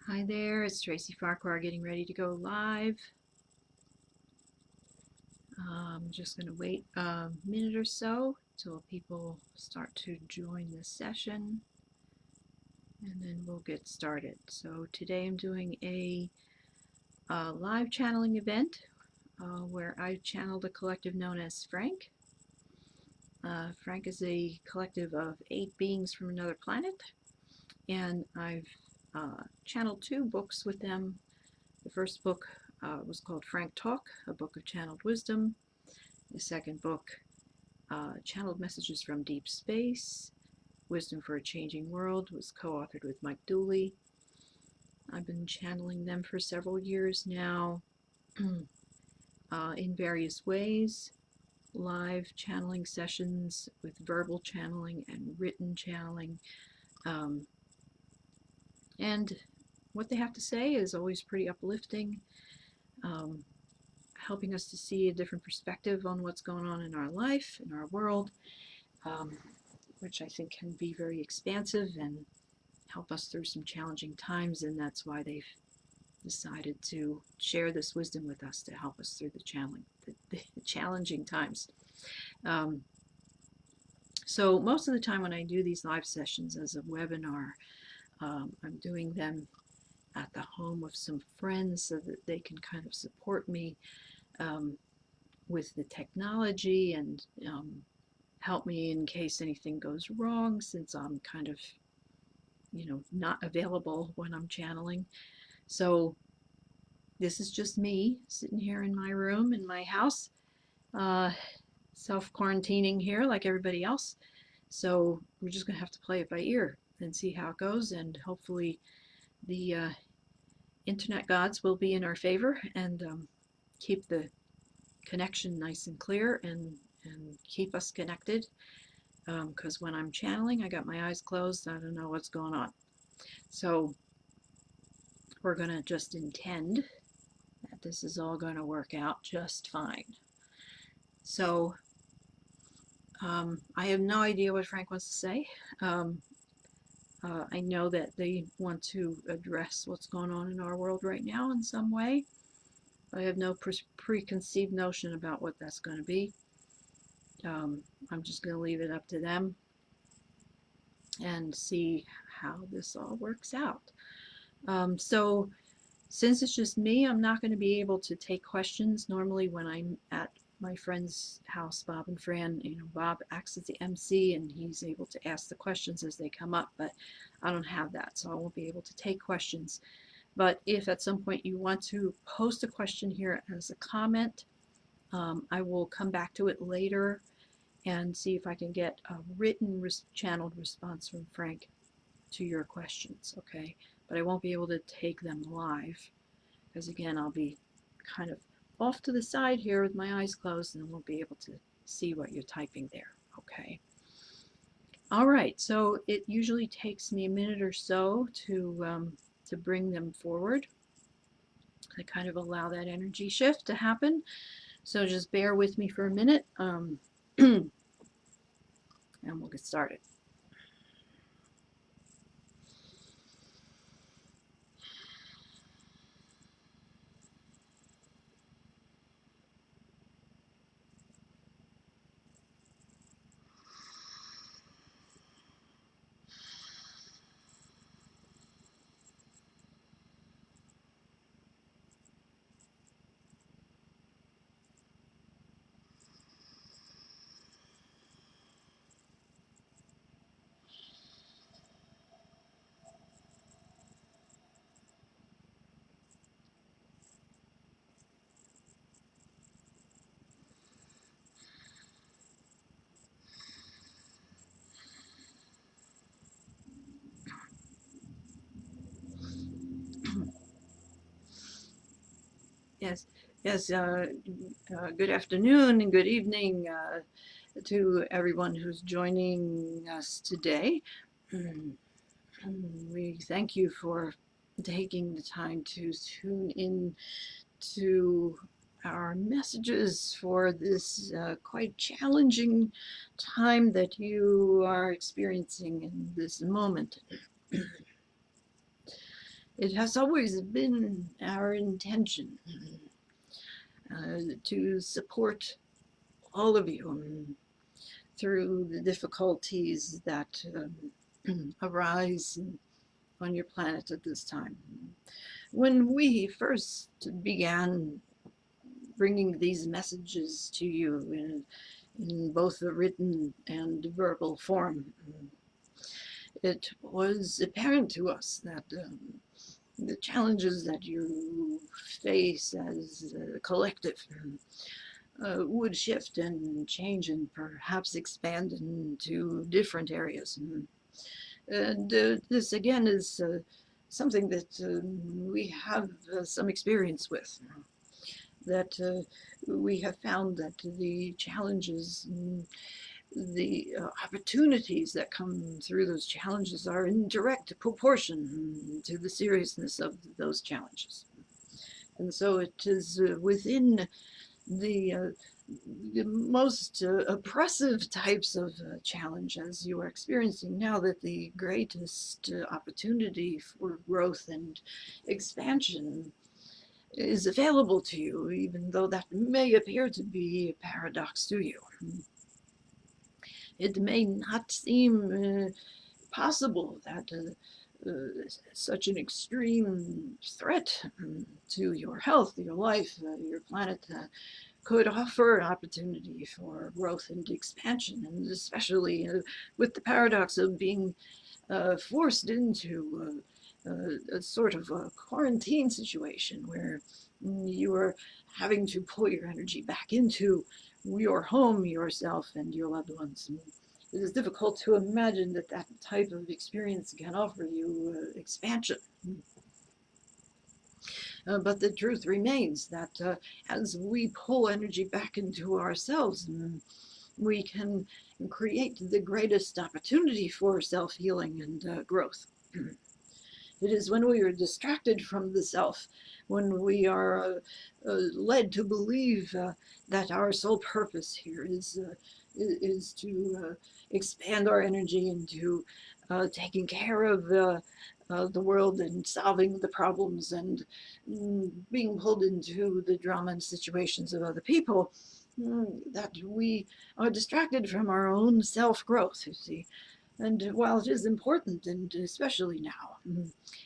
Hi there, it's Tracy Farquhar getting ready to go live. I'm just going to wait a minute or so till people start to join the session and then we'll get started. So today I'm doing a live channeling event where I channeled a collective known as Frank. Frank is a collective of 8 beings from another planet, and I've channeled 2 books with them. The first book was called Frank Talk, a book of channeled wisdom. The second book, Channeled Messages from Deep Space, Wisdom for a Changing World, was co-authored with Mike Dooley. I've been channeling them for several years now in various ways. Live channeling sessions with verbal channeling and written channeling. And what they have to say is always pretty uplifting, helping us to see a different perspective on what's going on in our life, in our world, which I think can be very expansive and help us through some challenging times. And that's why they've decided to share this wisdom with us to help us through the challenging times. So most of the time when I do these live sessions as a webinar, I'm doing them at the home of some friends so that they can kind of support me with the technology and help me in case anything goes wrong, since I'm kind of, not available when I'm channeling. So this is just me sitting here in my room in my house, self-quarantining here like everybody else. So we're just going to have to play it by ear and see how it goes, and hopefully the internet gods will be in our favor and keep the connection nice and clear and keep us connected, because when I'm channeling, I got my eyes closed. I don't know what's going on. So we're going to just intend that this is all going to work out just fine. So I have no idea what Frank wants to say. I know that they want to address what's going on in our world right now in some way. I have no preconceived notion about what that's going to be. I'm just going to leave it up to them and see how this all works out. So since it's just me, I'm not going to be able to take questions. Normally when I'm at my friend's house, Bob and Fran, Bob acts as the MC and he's able to ask the questions as they come up, but I don't have that, so I won't be able to take questions. But if at some point you want to post a question here as a comment, I will come back to it later and see if I can get a written channeled response from Frank to your questions, okay? But I won't be able to take them live because, again, I'll be kind of off to the side here with my eyes closed and won't be able to see what you're typing there, okay? All right, so it usually takes me a minute or so to bring them forward. I kind of allow that energy shift to happen. So just bear with me for a minute, and we'll get started. Yes, yes. Good afternoon and good evening to everyone who's joining us today. We thank you for taking the time to tune in to our messages for this quite challenging time that you are experiencing in this moment. It has always been our intention to support all of you through the difficulties that arise on your planet at this time. When we first began bringing these messages to you in both the written and verbal form, it was apparent to us that the challenges that you face as a collective would shift and change and perhaps expand into different areas. And this again is something that we have some experience with. That we have found that the challenges, the opportunities that come through those challenges are in direct proportion to the seriousness of those challenges. And so it is within the most oppressive types of challenge as you are experiencing now that the greatest opportunity for growth and expansion is available to you, even though that may appear to be a paradox to you. It may not seem possible that such an extreme threat to your health, your life, your planet could offer an opportunity for growth and expansion, and especially with the paradox of being forced into a sort of a quarantine situation where you are having to pull your energy back into your home, yourself, and your loved ones. It is difficult to imagine that that type of experience can offer you expansion. But the truth remains that as we pull energy back into ourselves, we can create the greatest opportunity for self-healing and growth. It is when we are distracted from the self, when we are led to believe that our sole purpose here is to expand our energy into taking care of the world and solving the problems and being pulled into the drama and situations of other people, that we are distracted from our own self-growth, you see. And while it is important, and especially now,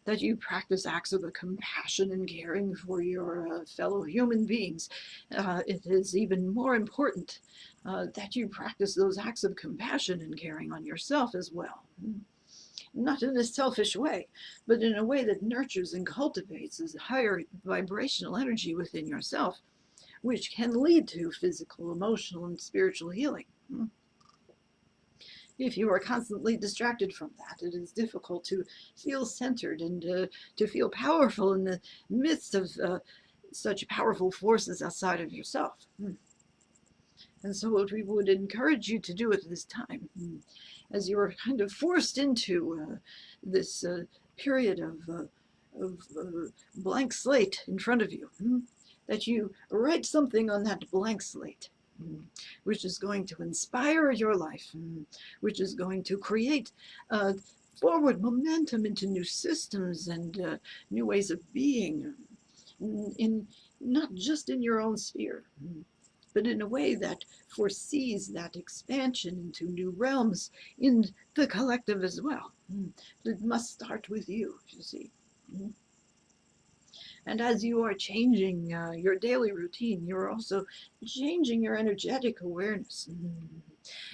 that you practice acts of compassion and caring for your fellow human beings, it is even more important that you practice those acts of compassion and caring on yourself as well. Not in a selfish way, but in a way that nurtures and cultivates a higher vibrational energy within yourself, which can lead to physical, emotional, and spiritual healing. If you are constantly distracted from that, it is difficult to feel centered and to feel powerful in the midst of such powerful forces outside of yourself. And so what we would encourage you to do at this time, as you are kind of forced into this period of blank slate in front of you, that you write something on that blank slate, which is going to inspire your life, which is going to create forward momentum into new systems and new ways of being, in not just in your own sphere, but in a way that foresees that expansion into new realms in the collective as well. It must start with you, you see. And as you are changing your daily routine, you're also changing your energetic awareness.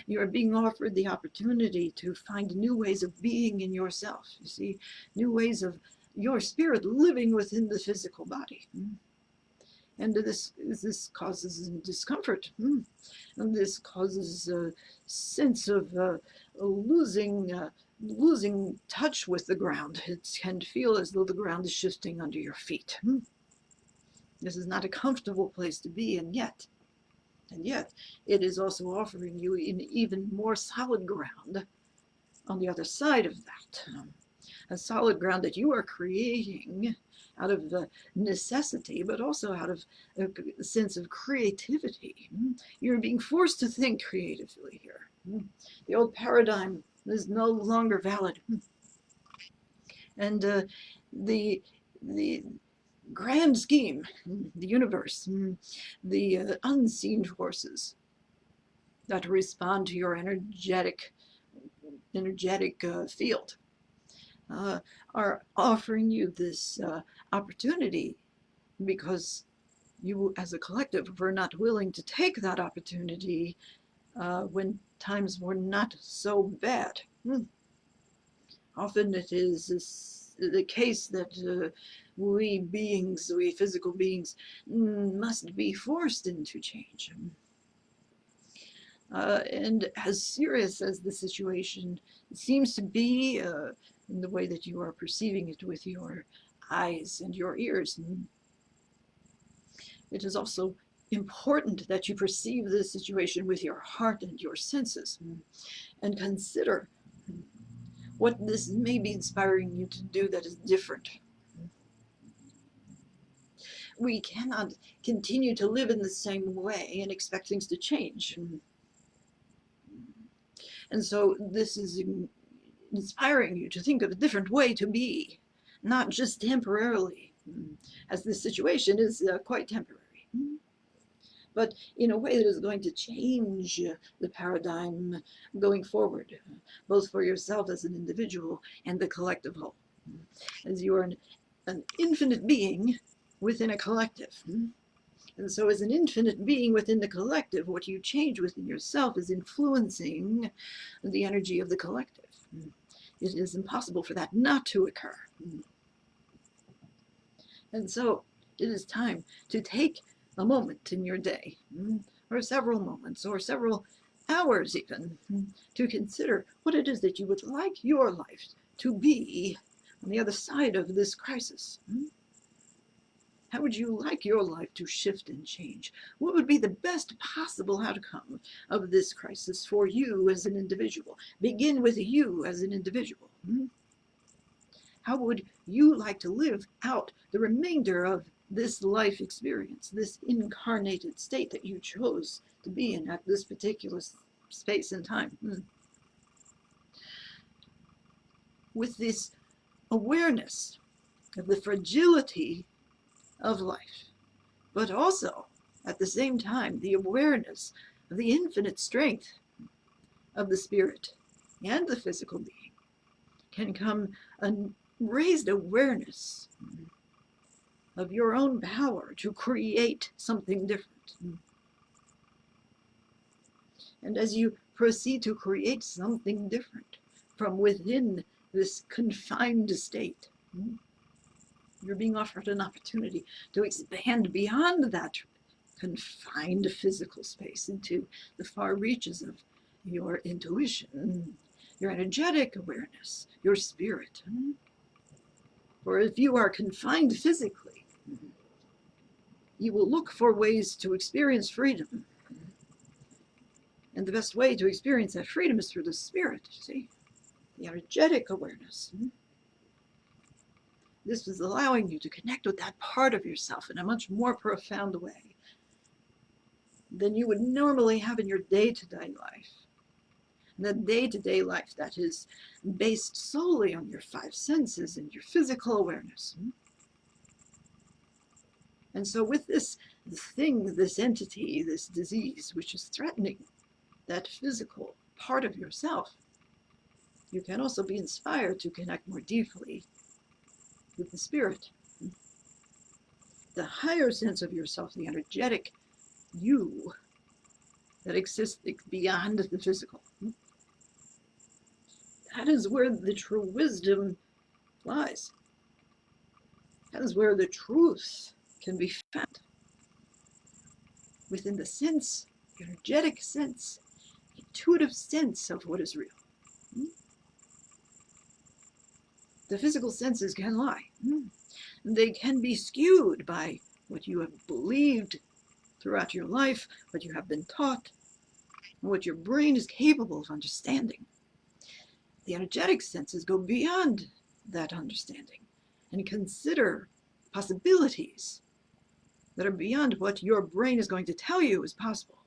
You are being offered the opportunity to find new ways of being in yourself, you see, new ways of your spirit living within the physical body. And this causes discomfort. And this causes a sense of losing touch with the ground. It can feel as though the ground is shifting under your feet. This is not a comfortable place to be, and yet it is also offering you an even more solid ground on the other side of that. A solid ground that you are creating out of necessity, but also out of a sense of creativity. You're being forced to think creatively here. The old paradigm is no longer valid. And the the grand scheme, the universe, the unseen forces that respond to your energetic field are offering you this opportunity because you as a collective were not willing to take that opportunity when times were not so bad. Often it is the case that we physical beings, must be forced into change. And as serious as the situation seems to be, in the way that you are perceiving it with your eyes and your ears, it is also important that you perceive this situation with your heart and your senses, and consider what this may be inspiring you to do that is different. We cannot continue to live in the same way and expect things to change. And so this is inspiring you to think of a different way to be, not just temporarily, as this situation is quite temporary, but in a way that is going to change the paradigm going forward, both for yourself as an individual and the collective whole, as you are an infinite being within a collective. And so as an infinite being within the collective, what you change within yourself is influencing the energy of the collective. It is impossible for that not to occur. And so it is time to take a moment in your day, or several moments, or several hours even, to consider what it is that you would like your life to be on the other side of this crisis. How would you like your life to shift and change? What would be the best possible outcome of this crisis for you as an individual? Begin with you as an individual. How would you like to live out the remainder of this life experience, this incarnated state that you chose to be in at this particular space and time? With this awareness of the fragility of life, but also at the same time the awareness of the infinite strength of the spirit and the physical being, can come a raised awareness of your own power to create something different. And as you proceed to create something different from within this confined state, you're being offered an opportunity to expand beyond that confined physical space into the far reaches of your intuition, your energetic awareness, your spirit. For if you are confined physically, you will look for ways to experience freedom. And the best way to experience that freedom is through the spirit, you see, the energetic awareness. This is allowing you to connect with that part of yourself in a much more profound way than you would normally have in your day-to-day life. The day-to-day life that is based solely on your five senses and your physical awareness. And so with this thing, this entity, this disease, which is threatening that physical part of yourself, you can also be inspired to connect more deeply with the spirit, the higher sense of yourself, the energetic you that exists beyond the physical. That is where the true wisdom lies. That is where the truth can be found. Within the sense, energetic sense, intuitive sense of what is real. The physical senses can lie. They can be skewed by what you have believed throughout your life, what you have been taught, and what your brain is capable of understanding. The energetic senses go beyond that understanding and consider possibilities that are beyond what your brain is going to tell you is possible.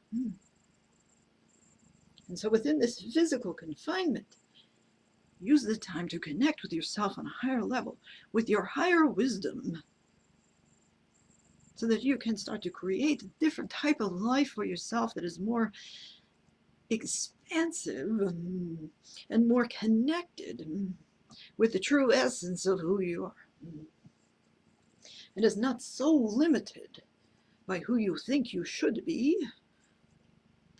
And so within this physical confinement, Use the time to connect with yourself on a higher level, with your higher wisdom, so that you can start to create a different type of life for yourself that is more expansive and more connected with the true essence of who you are. And is not so limited by who you think you should be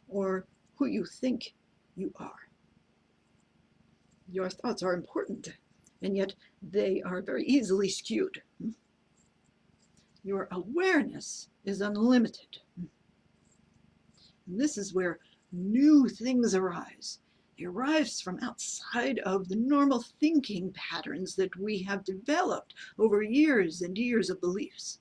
or who you think you are. Your thoughts are important, and yet they are very easily skewed. Your awareness is unlimited. And this is where new things arise. They arise from outside of the normal thinking patterns that we have developed over years and years of beliefs.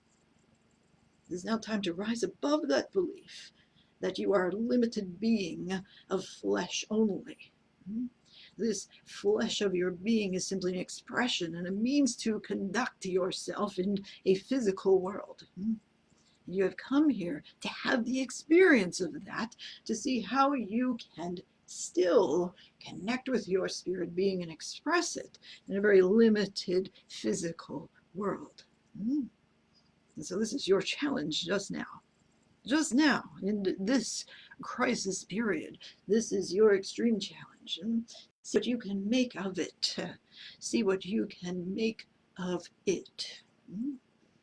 It is now time to rise above that belief that you are a limited being of flesh only. This flesh of your being is simply an expression and a means to conduct yourself in a physical world. You have come here to have the experience of that, to see how you can still connect with your spirit being and express it in a very limited physical world. And so this is your challenge just now. Just now, in this crisis period, this is your extreme challenge. See what you can make of it. See what you can make of it.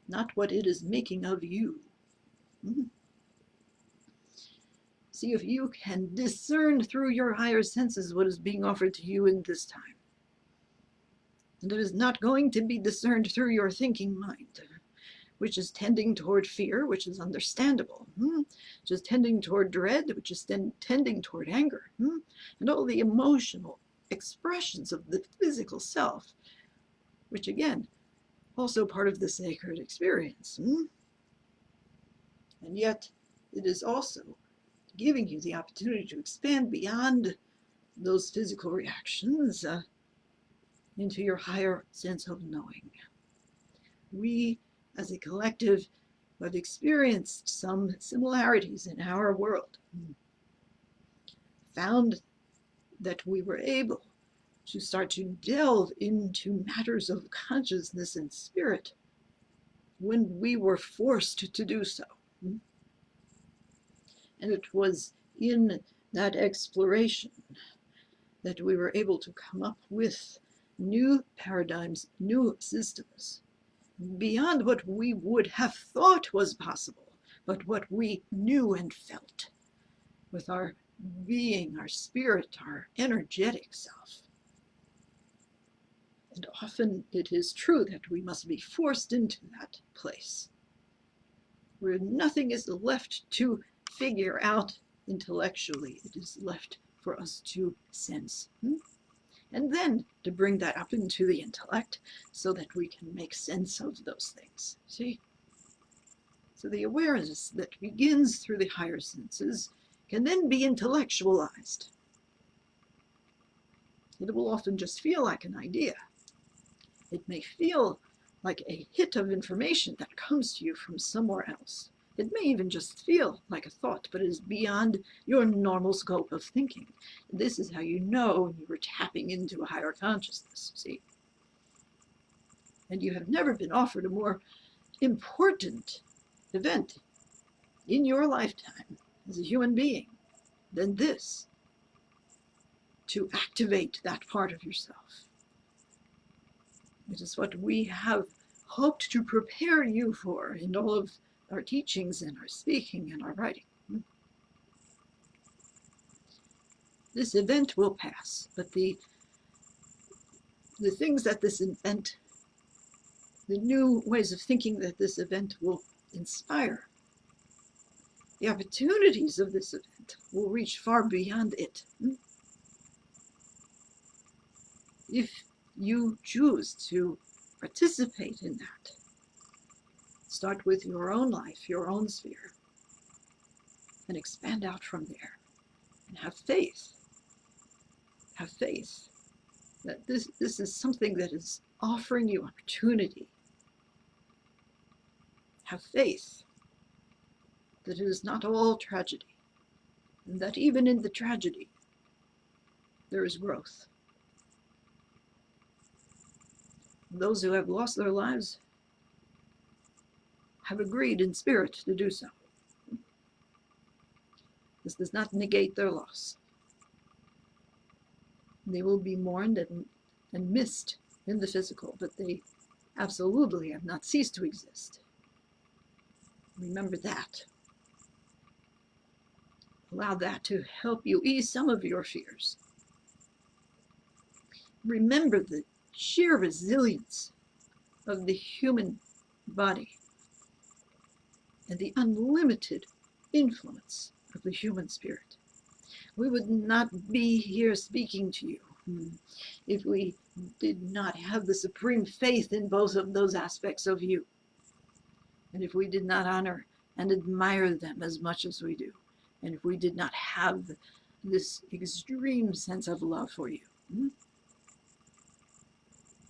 Not what it is making of you. See if you can discern through your higher senses what is being offered to you in this time. And it is not going to be discerned through your thinking mind, which is tending toward fear, which is understandable, which is tending toward dread, which is tending toward anger, and all the emotional expressions of the physical self, which again, also part of the sacred experience. And yet, it is also giving you the opportunity to expand beyond those physical reactions into your higher sense of knowing. We, as a collective, have experienced some similarities in our world, found that we were able to start to delve into matters of consciousness and spirit when we were forced to do so. And it was in that exploration that we were able to come up with new paradigms, new systems, beyond what we would have thought was possible, but what we knew and felt with our being, our spirit, our energetic self. And often it is true that we must be forced into that place where nothing is left to figure out intellectually. It is left for us to sense. And then to bring that up into the intellect so that we can make sense of those things. See? So the awareness that begins through the higher senses can then be intellectualized. It will often just feel like an idea. It may feel like a hit of information that comes to you from somewhere else. It may even just feel like a thought, but it is beyond your normal scope of thinking. This is how you know you were tapping into a higher consciousness, see? And you have never been offered a more important event in your lifetime as a human being than this, to activate that part of yourself. It is what we have hoped to prepare you for in all of our teachings and our speaking and our writing. This event will pass, but the things that this event, the new ways of thinking that this event will inspire, the opportunities of this event will reach far beyond it. If you choose to participate in that, start with your own life, your own sphere, and expand out from there. And have faith. Have faith that this is something that is offering you opportunity. Have faith that it is not all tragedy, and that even in the tragedy, there is growth. those who have lost their lives have agreed in spirit to do so. This does not negate their loss. They will be mourned and missed in the physical, but they absolutely have not ceased to exist. Remember that. Allow that to help you ease some of your fears. Remember the sheer resilience of the human body and the unlimited influence of the human spirit. We would not be here speaking to you if we did not have the supreme faith in both of those aspects of you, and if we did not honor and admire them as much as we do, and if we did not have this extreme sense of love for you.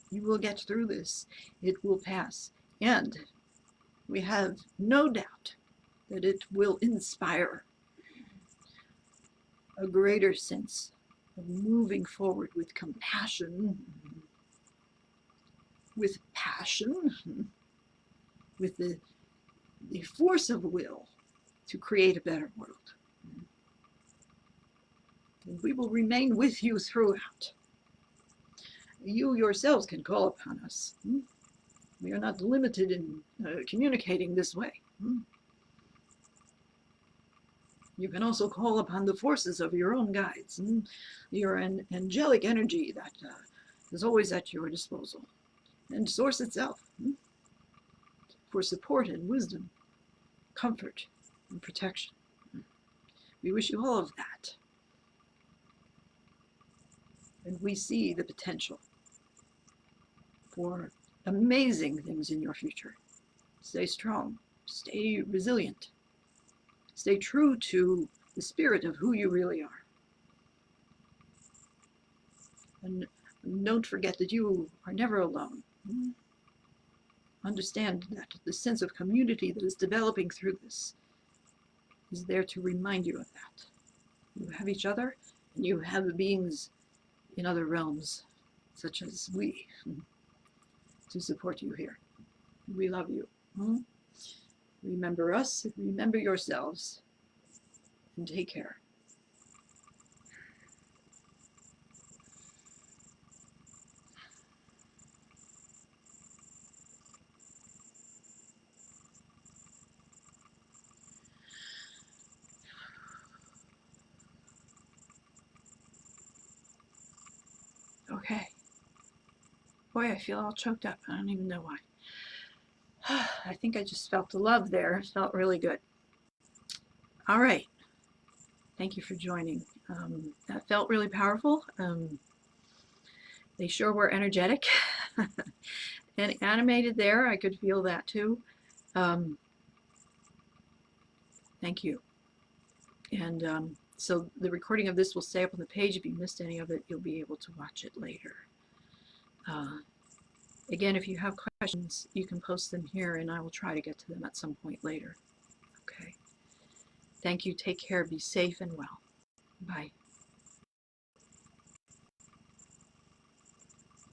You will get through this. It will pass. And we have no doubt that it will inspire a greater sense of moving forward with compassion, with passion, with the force of will to create a better world. And we will remain with you throughout. You yourselves can call upon us. We are not limited in communicating this way. You can also call upon the forces of your own guides, your angelic energy that is always at your disposal, and Source itself, for support and wisdom, comfort and protection. We wish you all of that. And we see the potential for amazing things in your future. Stay strong, stay resilient, stay true to the spirit of who you really are. And don't forget that you are never alone. Understand that the sense of community that is developing through this is there to remind you of that. You have each other, and you have beings in other realms, such as we, to support you here. We love you. Remember us, remember yourselves, and take care. Okay. Boy, I feel all choked up. I don't even know why. I think I just felt the love there. It felt really good. All right. Thank you for joining. That felt really powerful. They sure were energetic and animated there. I could feel that too. Thank you. And so the recording of this will stay up on the page. If you missed any of it, you'll be able to watch it later. Again, if you have questions, you can post them here and I will try to get to them at some point later. Okay. Thank you. Take care. Be safe and well. Bye.